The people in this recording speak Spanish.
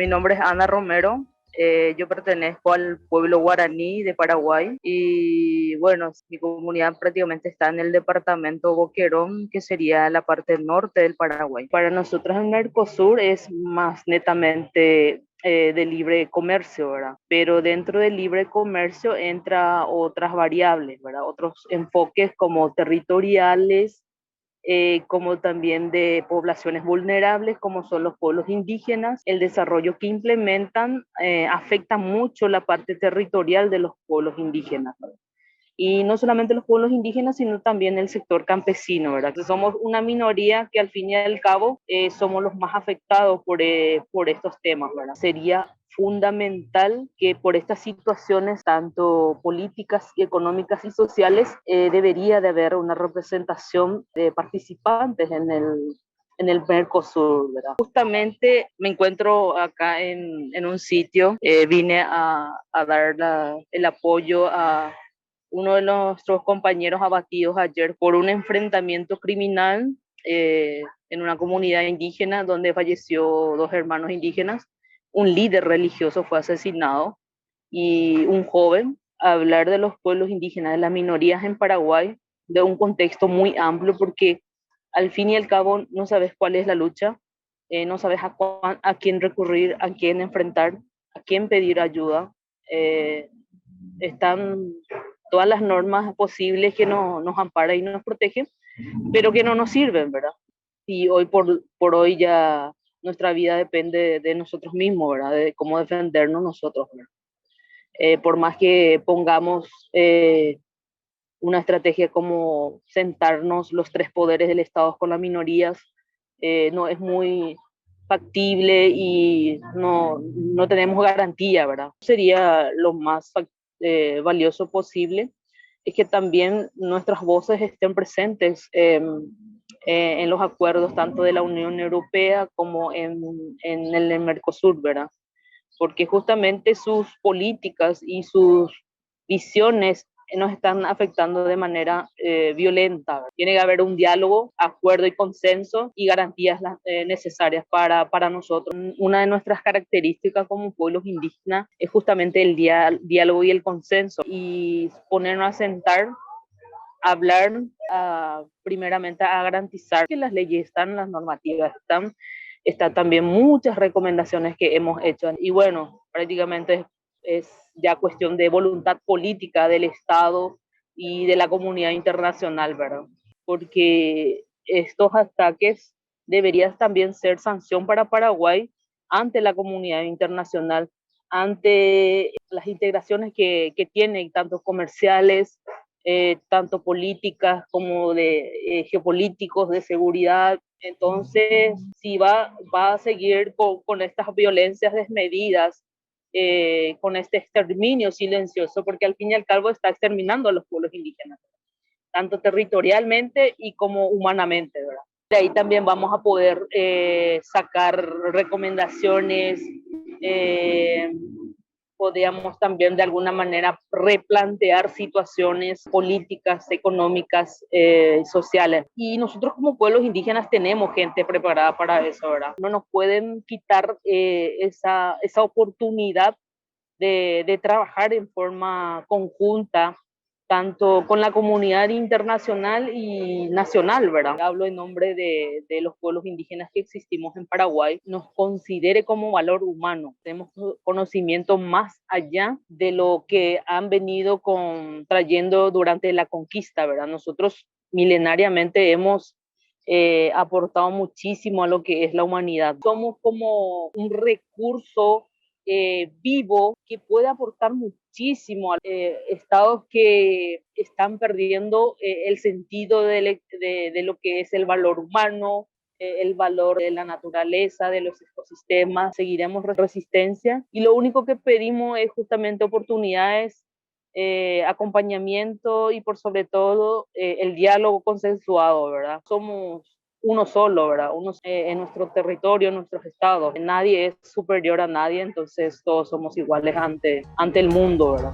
Mi nombre es Ana Romero. Yo pertenezco al pueblo guaraní de Paraguay y bueno, mi comunidad prácticamente está en el departamento Boquerón, que sería la parte norte del Paraguay. Para nosotros el Mercosur es más netamente de libre comercio, ¿verdad? Pero dentro del libre comercio entra otras variables, ¿verdad? Otros enfoques como territoriales, como también de poblaciones vulnerables, como son los pueblos indígenas. El desarrollo que implementan afecta mucho la parte territorial de los pueblos indígenas, ¿verdad? Y no solamente los pueblos indígenas, sino también el sector campesino, ¿verdad? Entonces somos una minoría que al fin y al cabo somos los más afectados por estos temas, ¿verdad? Sería fundamental que por estas situaciones, tanto políticas, económicas y sociales, debería de haber una representación de participantes en el Mercosur, ¿verdad? Justamente me encuentro acá en un sitio, vine a dar el apoyo a uno de nuestros compañeros abatidos ayer por un enfrentamiento criminal en una comunidad indígena donde falleció dos hermanos indígenas. Un líder religioso fue asesinado y un joven. Hablar de los pueblos indígenas, de las minorías en Paraguay, de un contexto muy amplio, porque al fin y al cabo no sabes cuál es la lucha, no sabes a quién recurrir, a quién enfrentar, a quién pedir ayuda. Están todas las normas posibles que nos amparan y nos protegen, pero que no nos sirven, ¿verdad? Y hoy por hoy ya nuestra vida depende de nosotros mismos, ¿verdad? De cómo defendernos nosotros, ¿verdad? Por más que pongamos una estrategia como sentarnos los tres poderes del Estado con las minorías, no es muy factible y no tenemos garantía, ¿verdad? Sería lo más valioso posible, es que también nuestras voces estén presentes en los acuerdos tanto de la Unión Europea como en el Mercosur, ¿verdad? Porque justamente sus políticas y sus visiones nos están afectando de manera violenta. Tiene que haber un diálogo, acuerdo y consenso y garantías necesarias para nosotros. Una de nuestras características como pueblos indígenas es justamente el diálogo y el consenso y ponernos a sentar, a hablar, primeramente a garantizar que las leyes están, las normativas están. Está también muchas recomendaciones que hemos hecho y bueno, prácticamente es ya cuestión de voluntad política del Estado y de la comunidad internacional, ¿verdad? Porque estos ataques deberían también ser sanción para Paraguay ante la comunidad internacional, ante las integraciones que tienen, tanto comerciales, tanto políticas como de geopolíticos, de seguridad. Entonces, si va a seguir con estas violencias desmedidas, con este exterminio silencioso, porque al fin y al cabo está exterminando a los pueblos indígenas, tanto territorialmente y como humanamente, ¿verdad? De ahí también vamos a poder sacar recomendaciones, eh, podríamos también de alguna manera replantear situaciones políticas, económicas, sociales. Y nosotros como pueblos indígenas tenemos gente preparada para eso, ¿verdad? No nos pueden quitar esa oportunidad de trabajar en forma conjunta, tanto con la comunidad internacional y nacional, ¿verdad? Hablo en nombre de los pueblos indígenas que existimos en Paraguay, nos considere como valor humano. Tenemos conocimiento más allá de lo que han venido trayendo durante la conquista, ¿verdad? Nosotros milenariamente hemos aportado muchísimo a lo que es la humanidad. Somos como un recurso vivo que puede aportar muchísimo a estados que están perdiendo el sentido de lo que es el valor humano, el valor de la naturaleza, de los ecosistemas. Seguiremos resistencia y lo único que pedimos es justamente oportunidades, acompañamiento y por sobre todo el diálogo consensuado, ¿verdad? Somos uno solo, ¿verdad? Uno en nuestro territorio, en nuestros estados. Nadie es superior a nadie, entonces todos somos iguales ante el mundo, ¿verdad?